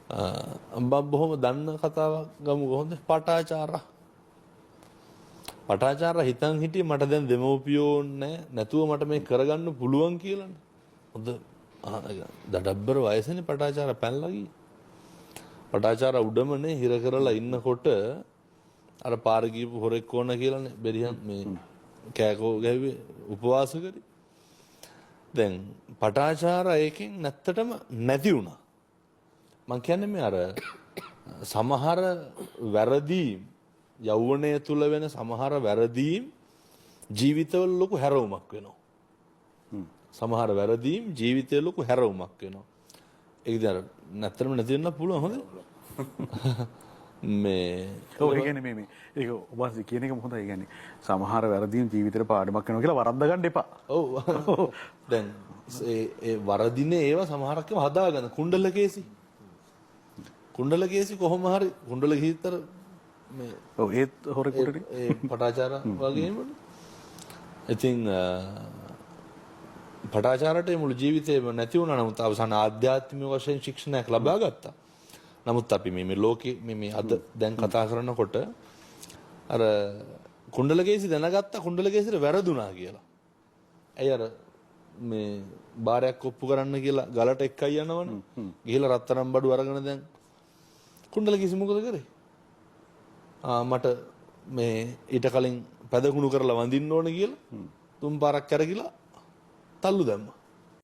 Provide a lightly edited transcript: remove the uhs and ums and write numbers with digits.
මම බොහොම දන්න කතාවක් ගමු කොහොමද? පටාචාරා හිතන් හිටියේ මට දැන් දෙමව්පියෝ නැතුව මට මේ කරගන්න පුළුවන් කියලානේ. හොඳ දඩබ්බර වයසනේ පටාචාරා පැනලා ගියේ. පටාචාරා උඩමනේ හිර කරලා ඉන්නකොට අර පාර ගියපු හොරෙක් ඕන කියලානේ බෙරිහන් මේ කෑකෝ ගැහුවේ උපවාස කරේ. දැන් පටාචාරා ඒකෙන් නැත්තටම නැති වුණා. මං කියන්නේ මේ අර සමහර වැරදීම් යෞවනය තුල වෙන සමහර වැරදීම් ජීවිතවල ලොකු හැරවුමක් වෙනවා. සමහර වැරදීම් ජීවිතේ ලොකු හැරවුමක් වෙනවා. ඒක ඉතින් අර නැත්තරම නැති වෙන්න පුළුවන් හොඳ. මේ ඔව් ඒ කියන්නේ මේ ඒක ඔබ කියන එක මොකද? ඒ කියන්නේ සමහර වැරදීම් ජීවිතේට පාඩමක් වෙනවා කියලා වරද්ද ගන්න එපා. ඔව්. දැන් ඒ වරදිනේ ඒවා සමහරක් ඒවා හදාගන්න කුණ්ඩලකේසි. කුණ්ඩලකේසි කොහොම හරි කුණ්ඩල ගිහිතර මේ ඔව් ඒත් හොරෙකුටනේ ඒ පටාචාරා වගේම ඉතින් පටාචාරට මුළු ජීවිතේම නැති වුණා. නමුත් අවසාන ආධ්‍යාත්මික වශයෙන් ශික්ෂණයක් ලබා ගත්තා. නමුත් අපි මේ ලෝකේ මේ අද දැන් කතා කරනකොට අර කුණ්ඩලකේසි දැනගත්තා කුණ්ඩලකේසිට වැරදුනා කියලා. ඇයි අර මේ බාරයක් ඔප්පු කරන්න කියලා ගලට එක්කයි යනවනේ. ගිහිල්ලා රත්තරන් බඩු අරගෙන දැන් කුණ්ඩලකේසි මොකද කරේ? මට මේ ඊට කලින් පැදකුණු කරලා වඳින්න ඕන කියලා තුන් පාරක් කරගිලා තල්ලු දැම්මා.